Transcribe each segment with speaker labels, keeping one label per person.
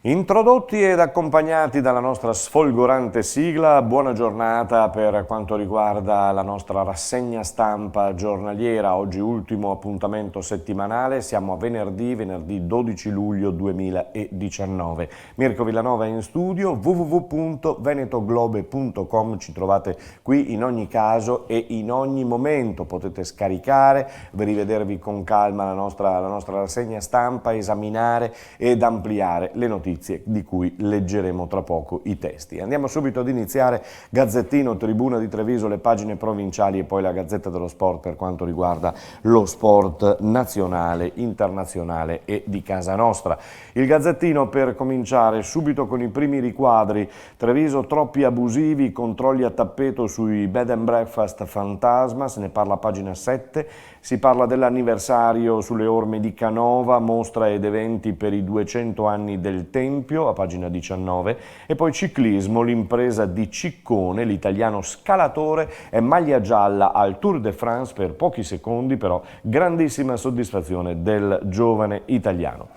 Speaker 1: Introdotti ed accompagnati dalla nostra sfolgorante sigla, buona giornata per quanto riguarda la nostra rassegna stampa giornaliera. Oggi ultimo appuntamento settimanale, siamo a venerdì 12 luglio 2019. Mirko Villanova è in studio, www.venetoglobe.com, ci trovate qui in ogni caso e in ogni momento, potete scaricare, rivedervi con calma la nostra rassegna stampa, esaminare ed ampliare le notizie di cui leggeremo tra poco i testi. Andiamo subito ad iniziare. Gazzettino, Tribuna di Treviso, le pagine provinciali e poi la Gazzetta dello Sport per quanto riguarda lo sport nazionale, internazionale e di casa nostra. Il Gazzettino, per cominciare subito con i primi riquadri: Treviso troppi abusivi, controlli a tappeto sui bed and breakfast fantasma, se ne parla a pagina 7. Si parla dell'anniversario sulle orme di Canova, mostra ed eventi per i 200 anni del Tempio, a pagina 19, e poi ciclismo, l'impresa di Ciccone, l'italiano scalatore è maglia gialla al Tour de France per pochi secondi, però grandissima soddisfazione del giovane italiano.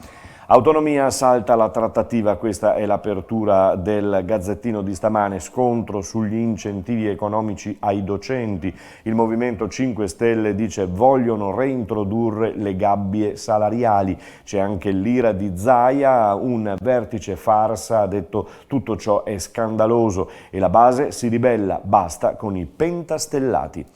Speaker 1: Autonomia, salta la trattativa, questa è l'apertura del Gazzettino di stamane, scontro sugli incentivi economici ai docenti. Il Movimento 5 Stelle dice vogliono reintrodurre le gabbie salariali. C'è anche l'ira di Zaia, un vertice farsa, ha detto tutto ciò è scandaloso e la base si ribella, basta con i pentastellati.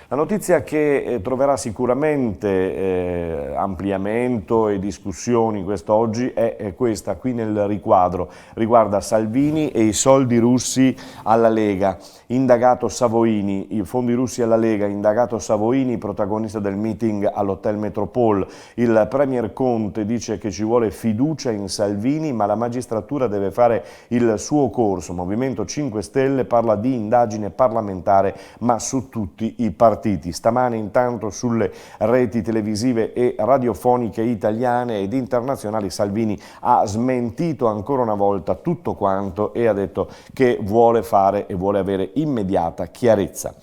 Speaker 1: La notizia che troverà sicuramente ampliamento e discussioni quest'oggi è questa, qui nel riquadro, riguarda Salvini e i soldi russi alla Lega. Indagato Savoini, i fondi russi alla Lega, indagato Savoini, protagonista del meeting all'Hotel Metropole. Il Premier Conte dice che ci vuole fiducia in Salvini, ma la magistratura deve fare il suo corso. Movimento 5 Stelle parla di indagine parlamentare, ma su tutti i partiti. Stamane intanto sulle reti televisive e radiofoniche italiane ed internazionali Salvini ha smentito ancora una volta tutto quanto e ha detto che vuole fare e vuole avere immediata chiarezza.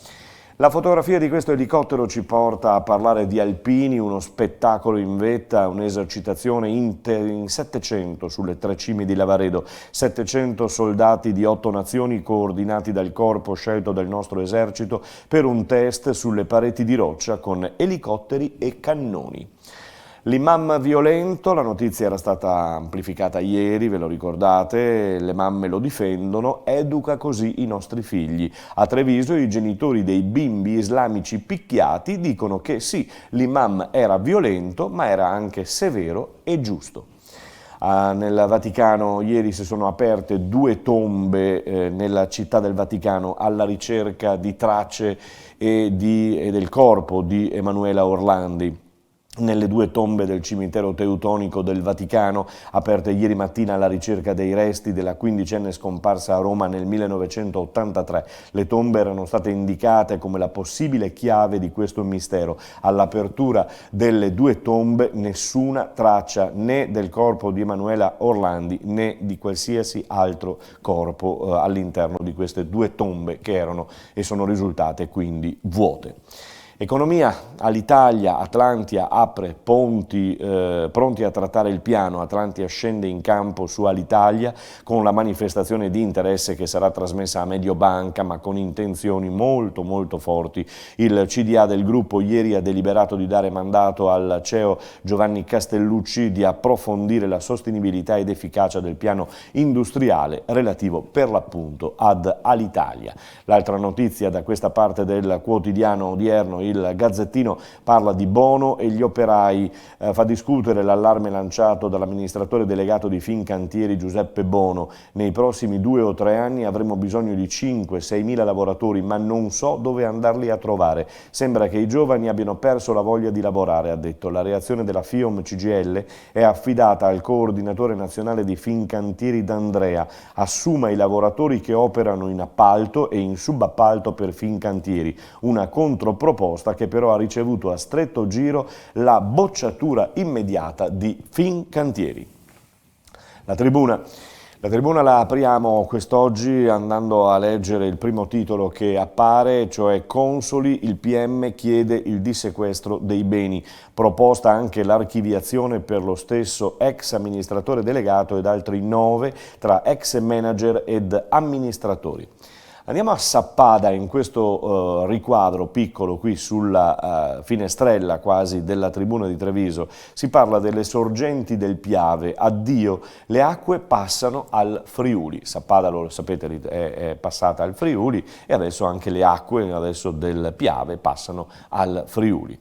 Speaker 1: La fotografia di questo elicottero ci porta a parlare di alpini, uno spettacolo in vetta, un'esercitazione in 700 sulle tre cime di Lavaredo, 700 soldati di 8 nazioni coordinati dal corpo scelto del nostro esercito per un test sulle pareti di roccia con elicotteri e cannoni. L'imam violento, la notizia era stata amplificata ieri, ve lo ricordate, le mamme lo difendono, educa così i nostri figli. A Treviso i genitori dei bimbi islamici picchiati dicono che sì, l'imam era violento, ma era anche severo e giusto. Nel Vaticano ieri si sono aperte 2 tombe nella città del Vaticano alla ricerca di tracce e del corpo di Emanuela Orlandi. Nelle 2 tombe del cimitero teutonico del Vaticano, aperte ieri mattina alla ricerca dei resti della 15enne scomparsa a Roma nel 1983. Le tombe erano state indicate come la possibile chiave di questo mistero. All'apertura delle 2 tombe nessuna traccia né del corpo di Emanuela Orlandi né di qualsiasi altro corpo all'interno di queste 2 tombe che erano e sono risultate quindi vuote. Economia, all'Italia, Atlantia apre ponti pronti a trattare il piano. Atlantia scende in campo su Alitalia con la manifestazione di interesse che sarà trasmessa a Mediobanca, ma con intenzioni molto forti. Il CDA del gruppo ieri ha deliberato di dare mandato al CEO Giovanni Castellucci di approfondire la sostenibilità ed efficacia del piano industriale relativo per l'appunto ad Alitalia. L'altra notizia da questa parte del quotidiano odierno, il Gazzettino, parla di Bono e gli operai, fa discutere l'allarme lanciato dall'amministratore delegato di Fincantieri Giuseppe Bono. Nei prossimi 2 o 3 anni avremo bisogno di 5-6 mila lavoratori, ma non so dove andarli a trovare. Sembra che i giovani abbiano perso la voglia di lavorare, ha detto. La reazione della FIOM CGIL è affidata al coordinatore nazionale di Fincantieri D'Andrea. Assuma i lavoratori che operano in appalto e in subappalto per Fincantieri. Una controproposta che però ha ricevuto a stretto giro la bocciatura immediata di Fincantieri. La Tribuna. La tribuna la apriamo quest'oggi andando a leggere il primo titolo che appare, cioè Consoli, il PM chiede il dissequestro dei beni, proposta anche l'archiviazione per lo stesso ex amministratore delegato ed altri 9 tra ex manager ed amministratori. Andiamo a Sappada in questo riquadro piccolo qui sulla finestrella quasi della tribuna di Treviso. Si parla delle sorgenti del Piave, addio, le acque passano al Friuli. Sappada, lo sapete, è passata al Friuli e adesso anche le acque adesso del Piave passano al Friuli.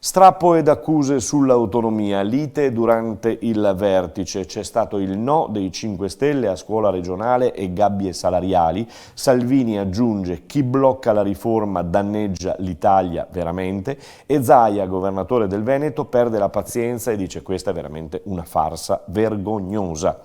Speaker 1: Strappo ed accuse sull'autonomia, lite durante il vertice, c'è stato il no dei 5 Stelle a scuola regionale e gabbie salariali, Salvini aggiunge chi blocca la riforma danneggia l'Italia veramente e Zaia, governatore del Veneto, perde la pazienza e dice questa è veramente una farsa vergognosa.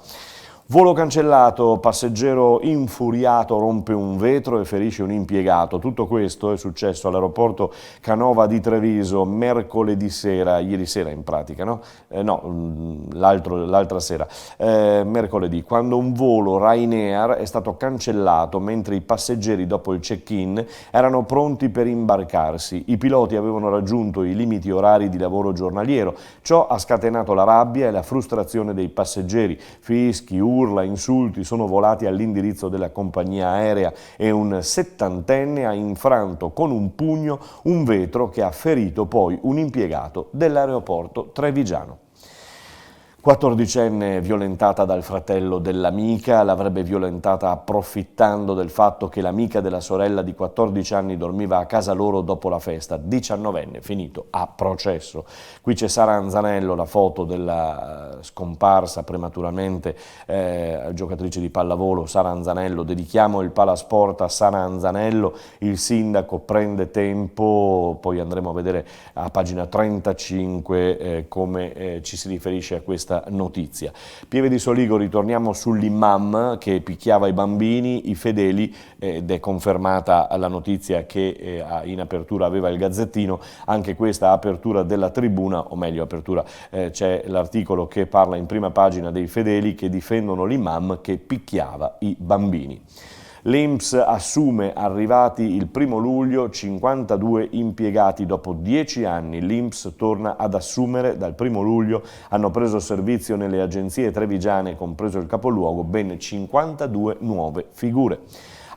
Speaker 1: Volo cancellato, passeggero infuriato rompe un vetro e ferisce un impiegato. Tutto questo è successo all'aeroporto Canova di Treviso mercoledì sera, ieri sera in pratica, no? L'altra sera, mercoledì, quando un volo Ryanair è stato cancellato mentre i passeggeri dopo il check-in erano pronti per imbarcarsi. I piloti avevano raggiunto i limiti orari di lavoro giornaliero. Ciò ha scatenato la rabbia e la frustrazione dei passeggeri. Fischi, urla, insulti sono volati all'indirizzo della compagnia aerea e un 70enne ha infranto con un pugno un vetro che ha ferito poi un impiegato dell'aeroporto trevigiano. 14enne violentata dal fratello dell'amica, l'avrebbe violentata approfittando del fatto che l'amica della sorella di 14 anni dormiva a casa loro dopo la festa. 19enne finito a processo. Qui c'è Sara Anzanello, la foto della scomparsa prematuramente giocatrice di pallavolo Sara Anzanello. Dedichiamo il Palasport a Sara Anzanello, il sindaco prende tempo, poi andremo a vedere a pagina 35 come ci si riferisce a questa notizia. Pieve di Soligo, ritorniamo sull'imam che picchiava i bambini, i fedeli, ed è confermata la notizia che in apertura aveva il Gazzettino, anche questa apertura della tribuna, o meglio apertura, c'è l'articolo che parla in prima pagina dei fedeli che difendono l'imam che picchiava i bambini. L'INPS assume, arrivati il 1° luglio, 52 impiegati. Dopo 10 anni l'INPS torna ad assumere, dal 1° luglio hanno preso servizio nelle agenzie trevigiane, compreso il capoluogo, ben 52 nuove figure.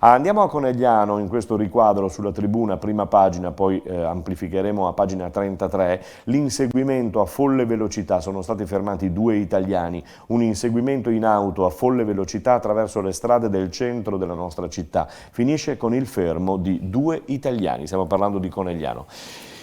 Speaker 1: Andiamo a Conegliano in questo riquadro sulla tribuna, prima pagina, poi amplificheremo a pagina 33, l'inseguimento a folle velocità, sono stati fermati 2 italiani, un inseguimento in auto a folle velocità attraverso le strade del centro della nostra città, finisce con il fermo di 2 italiani, stiamo parlando di Conegliano.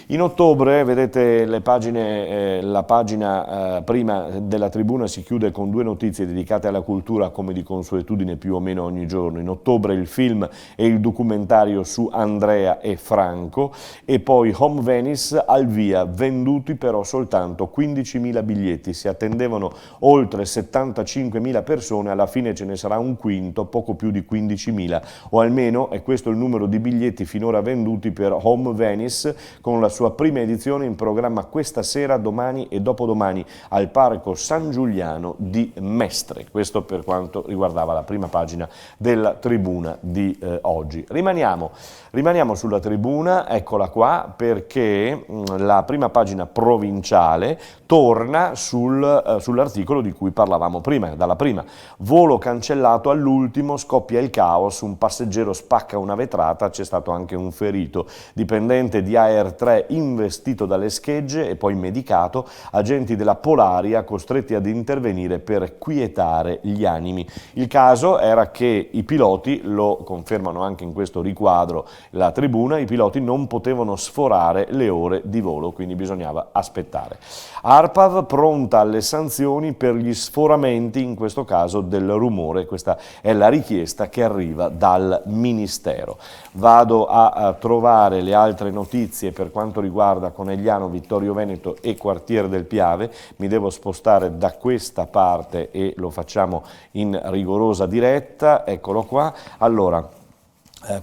Speaker 1: In ottobre, vedete le pagine, la pagina prima della tribuna si chiude con 2 notizie dedicate alla cultura come di consuetudine più o meno ogni giorno. In ottobre il film e il documentario su Andrea e Franco e poi Home Venice al via, venduti però soltanto 15.000 biglietti, si attendevano oltre 75.000 persone, alla fine ce ne sarà un quinto, poco più di 15.000 o almeno è questo il numero di biglietti finora venduti per Home Venice con la sua prima edizione in programma questa sera, domani e dopodomani al Parco San Giuliano di Mestre. Questo per quanto riguardava la prima pagina della tribuna di oggi. Rimaniamo sulla tribuna, eccola qua, perché la prima pagina provinciale torna sull'articolo di cui parlavamo prima, dalla prima. Volo cancellato all'ultimo, scoppia il caos, un passeggero spacca una vetrata, c'è stato anche un ferito, dipendente di AR3 investito dalle schegge e poi medicato, agenti della Polaria costretti ad intervenire per quietare gli animi. Il caso era che i piloti, lo confermano anche in questo riquadro la tribuna, i piloti non potevano sforare le ore di volo, quindi bisognava aspettare. ARPAV pronta alle sanzioni per gli sforamenti, in questo caso del rumore, questa è la richiesta che arriva dal Ministero. Vado a trovare le altre notizie per quanto riguarda Conegliano, Vittorio Veneto e Quartier del Piave, mi devo spostare da questa parte e lo facciamo in rigorosa diretta, eccolo qua. Allora,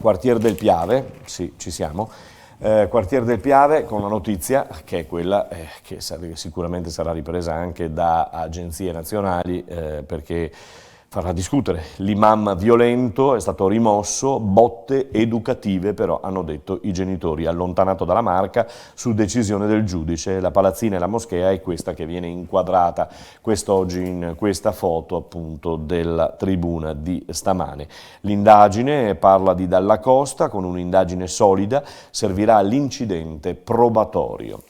Speaker 1: Quartier del Piave, sì, ci siamo. Quartier del Piave con una notizia che è quella che sicuramente sarà ripresa anche da agenzie nazionali perché farà discutere. L'imam violento è stato rimosso, botte educative però, hanno detto i genitori, allontanato dalla Marca su decisione del giudice. La palazzina e la moschea è questa che viene inquadrata quest'oggi in questa foto appunto della tribuna di stamane. L'indagine parla di Dalla Costa, con un'indagine solida, servirà all'incidente probatorio.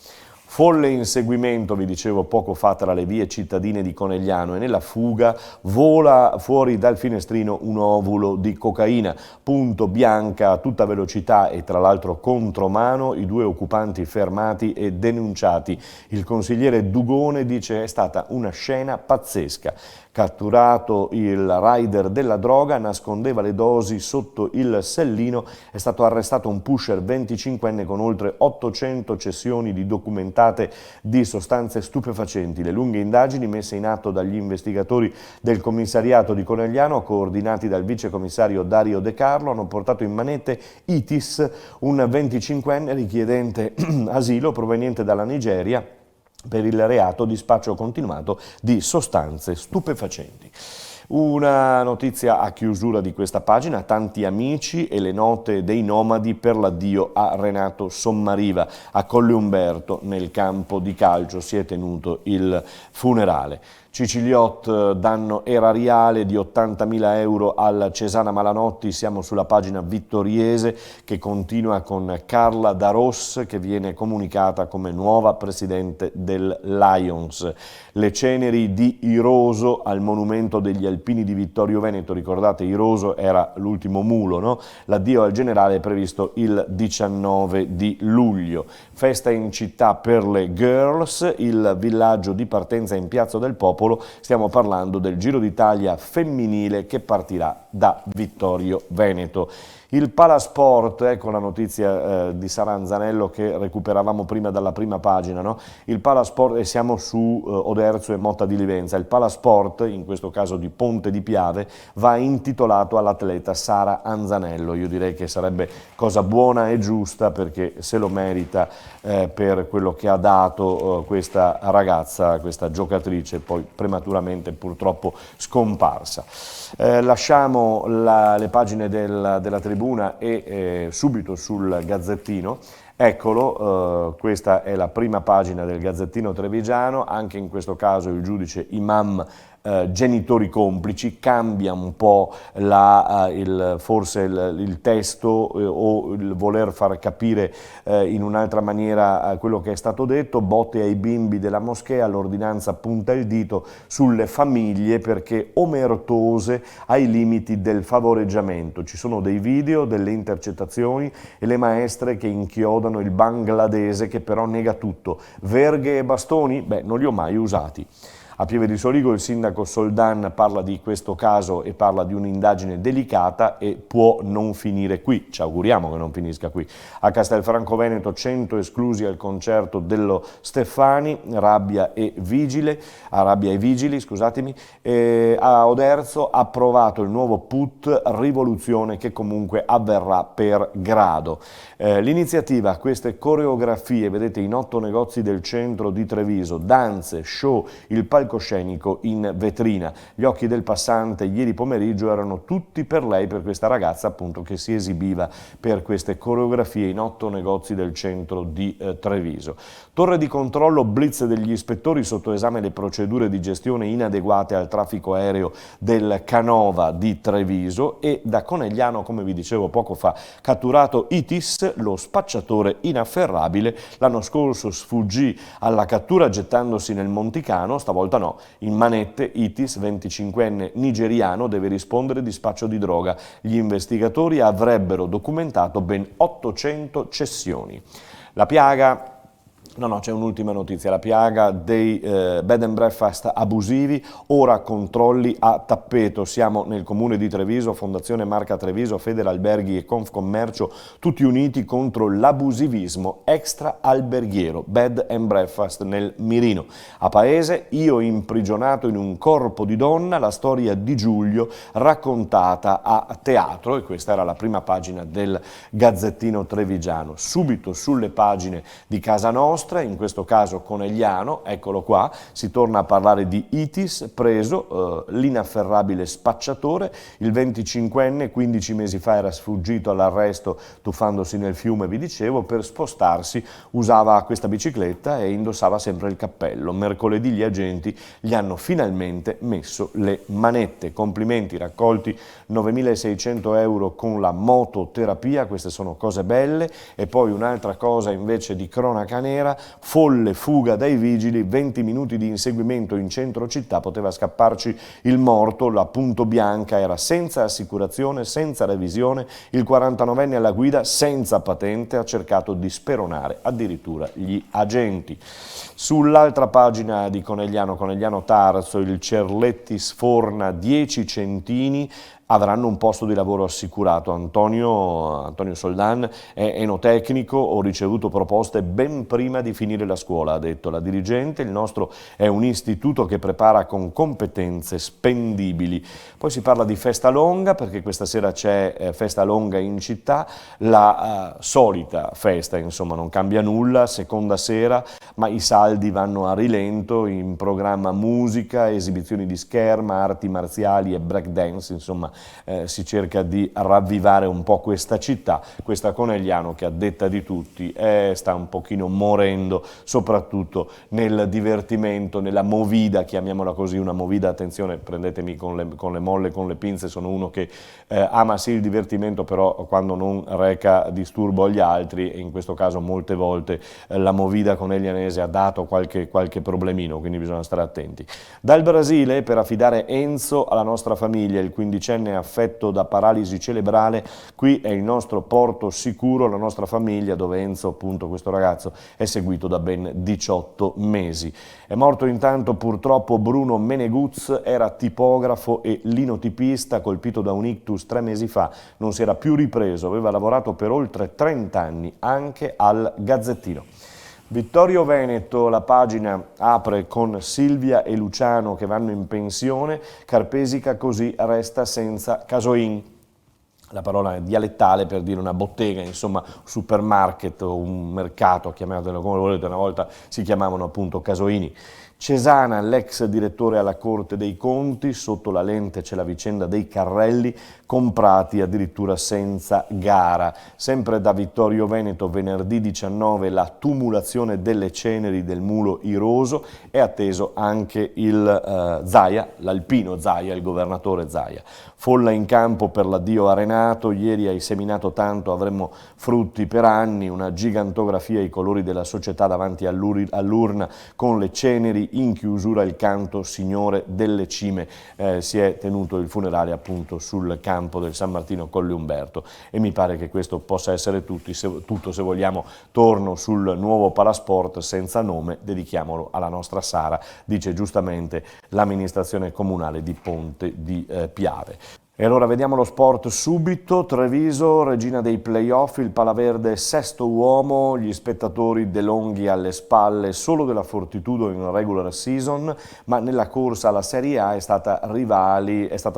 Speaker 1: Folle inseguimento, vi dicevo poco fa, tra le vie cittadine di Conegliano e nella fuga vola fuori dal finestrino un ovulo di cocaina, punto bianca a tutta velocità e tra l'altro contromano, i due occupanti fermati e denunciati. Il consigliere Dugone dice è stata una scena pazzesca. Catturato il rider della droga, nascondeva le dosi sotto il sellino, è stato arrestato un pusher 25enne con oltre 800 cessioni di documentate di sostanze stupefacenti. Le lunghe indagini messe in atto dagli investigatori del commissariato di Conegliano, coordinati dal vicecommissario Dario De Carlo, hanno portato in manette Itis, un 25enne richiedente asilo proveniente dalla Nigeria, per il reato di spaccio continuato di sostanze stupefacenti. Una notizia a chiusura di questa pagina: tanti amici e le note dei nomadi per l'addio a Renato Sommariva. A Colle Umberto, nel campo di calcio, si è tenuto il funerale. Ciciliot, danno erariale di 80.000 euro al Cesana Malanotti. Siamo sulla pagina vittoriese che continua con Carla Daros, che viene comunicata come nuova presidente del Lions. Le ceneri di Iroso al monumento degli alpini di Vittorio Veneto. Ricordate, Iroso era l'ultimo mulo, no? L'addio al generale è previsto il 19 di luglio. Festa in città per le girls, il villaggio di partenza in Piazza del Popolo. Stiamo parlando del Giro d'Italia femminile che partirà da Vittorio Veneto. Il Palasport, ecco la notizia di Sara Anzanello che recuperavamo prima dalla prima pagina, no? Il Palasport, e siamo su Oderzo e Motta di Livenza, il Palasport, in questo caso di Ponte di Piave, va intitolato all'atleta Sara Anzanello. Io direi che sarebbe cosa buona e giusta, perché se lo merita per quello che ha dato questa ragazza, questa giocatrice, poi prematuramente purtroppo scomparsa. Lasciamo le pagine della tribuna e subito sul Gazzettino. Eccolo, questa è la prima pagina del Gazzettino Trevigiano. Anche in questo caso il giudice imam genitori complici, cambia un po' forse il testo o il voler far capire in un'altra maniera quello che è stato detto. Botte ai bimbi della moschea, l'ordinanza punta il dito sulle famiglie perché omertose ai limiti del favoreggiamento. Ci sono dei video, delle intercettazioni e le maestre che inchiodano il bangladese che però nega tutto. Verghe e bastoni? Beh, non li ho mai usati. A Pieve di Soligo il sindaco Soldan parla di questo caso e parla di un'indagine delicata e può non finire qui, ci auguriamo che non finisca qui. A Castelfranco Veneto 100 esclusi al concerto dello Steffani, Rabbia e Vigili, scusatemi. A Oderzo approvato il nuovo PUT Rivoluzione che comunque avverrà per grado. L'iniziativa, queste coreografie, vedete in 8 negozi del centro di Treviso, danze, show, il palcoscenico in vetrina. Gli occhi del passante ieri pomeriggio erano tutti per lei, per questa ragazza appunto che si esibiva per queste coreografie in 8 negozi del centro di Treviso. Torre di controllo, blitz degli ispettori, sotto esame le procedure di gestione inadeguate al traffico aereo del Canova di Treviso. E da Conegliano, come vi dicevo poco fa, catturato Itis, lo spacciatore inafferrabile. L'anno scorso sfuggì alla cattura gettandosi nel Monticano, stavolta no, in manette Itis, 25enne nigeriano, deve rispondere di spaccio di droga. Gli investigatori avrebbero documentato ben 800 cessioni. La piaga... No, c'è un'ultima notizia, la piaga dei bed and breakfast abusivi, ora controlli a tappeto. Siamo nel comune di Treviso, Fondazione Marca Treviso, Federalberghi e Confcommercio, tutti uniti contro l'abusivismo extra alberghiero, bed and breakfast nel mirino. A Paese, io imprigionato in un corpo di donna, la storia di Giulio raccontata a teatro, e questa era la prima pagina del Gazzettino Trevigiano. Subito sulle pagine di Casa Nostra, mostra, in questo caso Conegliano, eccolo qua, si torna a parlare di Itis, preso l'inafferrabile spacciatore, il 25enne 15 mesi fa era sfuggito all'arresto tuffandosi nel fiume, vi dicevo, per spostarsi usava questa bicicletta e indossava sempre il cappello. Mercoledì gli agenti gli hanno finalmente messo le manette. Complimenti, raccolti 9.600 euro con la mototerapia, queste sono cose belle. E poi un'altra cosa invece di cronaca nera, folle fuga dai vigili, 20 minuti di inseguimento in centro città, poteva scapparci il morto, la Punto Bianca era senza assicurazione, senza revisione, il 49enne alla guida senza patente ha cercato di speronare addirittura gli agenti. Sull'altra pagina di Conegliano Tarso, il Cerletti sforna 10 centini, avranno un posto di lavoro assicurato. Antonio Soldan è enotecnico, ho ricevuto proposte ben prima di finire la scuola, ha detto la dirigente, il nostro è un istituto che prepara con competenze spendibili. Poi si parla di festa longa, perché questa sera c'è festa longa in città, la solita festa, insomma non cambia nulla, seconda sera, ma i saldi vanno a rilento, in programma musica, esibizioni di scherma, arti marziali e break dance, insomma si cerca di ravvivare un po' questa città, questa Conegliano che a detta di tutti sta un pochino morendo, soprattutto nel divertimento, nella movida, chiamiamola così, una movida, attenzione, prendetemi con le molle, con le pinze, sono uno che ama sì il divertimento, però quando non reca disturbo agli altri, e in questo caso molte volte la movida coneglianese ha dato qualche problemino, quindi bisogna stare attenti. Dal Brasile, per affidare Enzo alla nostra famiglia, il quindicenne affetto da paralisi cerebrale, qui è il nostro porto sicuro, la nostra famiglia, dove Enzo, appunto questo ragazzo, è seguito da ben 18 mesi. È morto intanto purtroppo Bruno Meneguz, era tipografo e linotipista, colpito da un ictus 3 mesi fa, non si era più ripreso, aveva lavorato per oltre 30 anni anche al Gazzettino. Vittorio Veneto, la pagina apre con Silvia e Luciano che vanno in pensione, Carpesica così resta senza casoin. La parola è dialettale per dire una bottega, insomma supermarket o un mercato, chiamatelo come volete, una volta si chiamavano appunto casoini. Cesana, l'ex direttore alla Corte dei Conti, sotto la lente c'è la vicenda dei carrelli comprati addirittura senza gara. Sempre da Vittorio Veneto, venerdì 19, la tumulazione delle ceneri del mulo Iroso, è atteso anche il Zaia, l'alpino Zaia, il governatore Zaia. Folla in campo per l'addio a Renato, ieri hai seminato tanto, avremmo frutti per anni, una gigantografia ai colori della società davanti all'urna con le ceneri, in chiusura il canto Signore delle Cime. Si è tenuto il funerale appunto sul campo del San Martino Colle Umberto e mi pare che questo possa essere tutto, se vogliamo. Torno sul nuovo Palasport senza nome, dedichiamolo alla nostra Sara, dice giustamente l'amministrazione comunale di Ponte di Piave. E allora vediamo lo sport subito. Treviso, regina dei playoff, il Palaverde sesto uomo, gli spettatori De Longhi alle spalle solo della Fortitudo in regular season, ma nella corsa alla Serie A è stata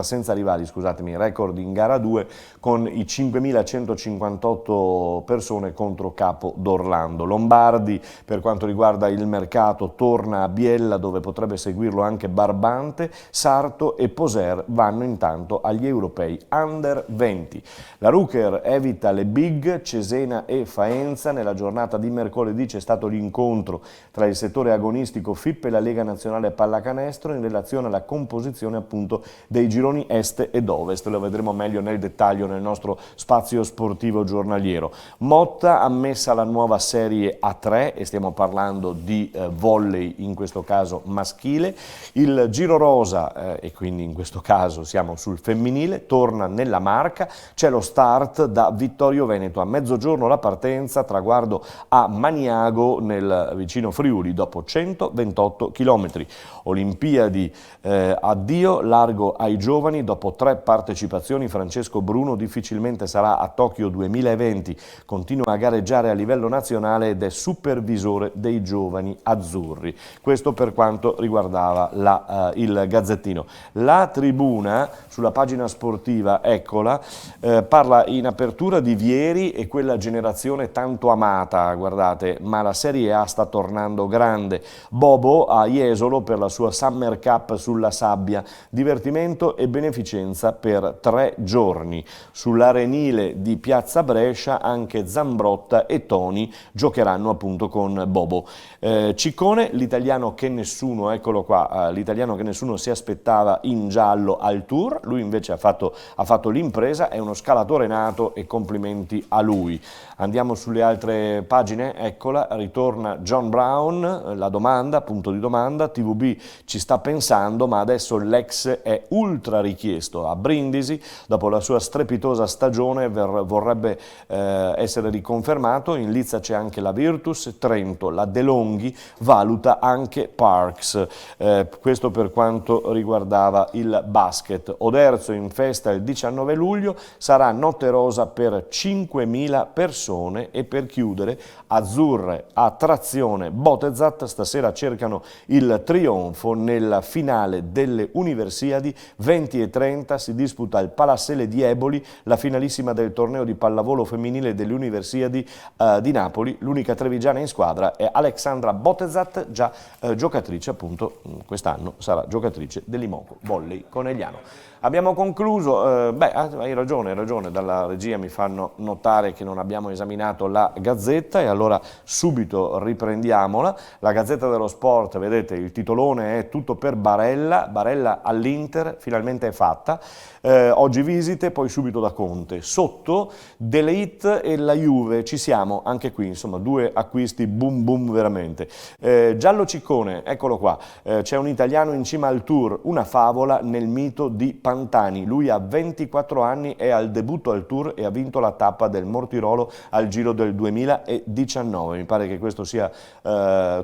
Speaker 1: senza rivali, scusatemi, record in gara 2 con i 5.158 persone contro Capo d'Orlando. Lombardi, per quanto riguarda il mercato, torna a Biella dove potrebbe seguirlo anche Barbante, Sarto e Poser vanno intanto agli europei under 20. La Rucker evita le big, Cesena e Faenza. Nella giornata di mercoledì c'è stato l'incontro tra il settore agonistico FIP e la Lega Nazionale Pallacanestro in relazione alla composizione appunto dei gironi est ed ovest. Lo vedremo meglio nel dettaglio nel nostro spazio sportivo giornaliero. Motta ammessa la nuova serie A3 e stiamo parlando di volley, in questo caso maschile. Il Giro Rosa, e quindi in questo caso siamo sul femminile, torna nella Marca, c'è lo start da Vittorio Veneto, a mezzogiorno la partenza, traguardo a Maniago nel vicino Friuli dopo 128 km. Olimpiadi, addio, largo ai giovani, dopo 3 partecipazioni Francesco Bruno difficilmente sarà a Tokyo 2020, continua a gareggiare a livello nazionale ed è supervisore dei giovani azzurri. Questo per quanto riguardava il Gazzettino. La Tribuna, sulla pagina pagina sportiva, eccola, parla in apertura di Vieri e quella generazione tanto amata, guardate, ma la Serie A sta tornando grande. Bobo a Jesolo per la sua Summer Cup sulla sabbia, divertimento e beneficenza per 3 giorni. Sull'arenile di Piazza Brescia anche Zambrotta e Toni giocheranno appunto con Bobo. Ciccone, l'italiano che nessuno, eccolo qua, l'italiano che nessuno si aspettava in giallo al Tour, lui invece ha fatto l'impresa, è uno scalatore nato e complimenti a lui. Andiamo sulle altre pagine, eccola, ritorna John Brown, la domanda, punto di domanda, TVB ci sta pensando ma adesso l'ex è ultra richiesto a Brindisi, dopo la sua strepitosa stagione vorrebbe essere riconfermato, in lizza c'è anche la Virtus, Trento, la De Longhi valuta anche Parks, questo per quanto riguardava il basket. Oderzo in festa il 19 luglio, sarà notte rosa per 5.000 persone e per chiudere azzurre a trazione Botezat stasera cercano il trionfo nella finale delle Universiadi 20:30 si disputa al Palassele di Eboli la finalissima del torneo di pallavolo femminile delle Universiadi di Napoli, l'unica trevigiana in squadra è Alexandra Botezat, già giocatrice appunto quest'anno sarà giocatrice dell'Imoco Volley Conegliano. Abbiamo concluso, hai ragione, dalla regia mi fanno notare che non abbiamo esaminato la Gazzetta e allora subito riprendiamola. La Gazzetta dello Sport, vedete, il titolone è tutto per Barella all'Inter, finalmente è fatta, oggi visite, poi subito da Conte. Sotto De Ligt e la Juve, ci siamo, anche qui, insomma, 2 acquisti boom boom veramente. Giallo Ciccone, eccolo qua, c'è un italiano in cima al Tour, una favola nel mito di Pantani, lui ha 24 anni, è al debutto al Tour e ha vinto la tappa del Mortirolo al Giro del 2019, mi pare che questo sia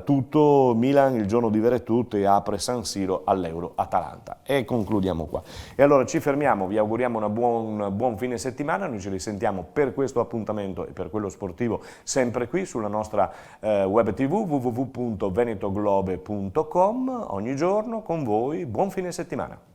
Speaker 1: tutto. Milan il giorno di Veretut e apre San Siro all'Euro Atalanta e concludiamo qua. E allora ci fermiamo, vi auguriamo un buon fine settimana, noi ci risentiamo per questo appuntamento e per quello sportivo sempre qui sulla nostra web tv www.venetoglobe.com ogni giorno con voi, buon fine settimana.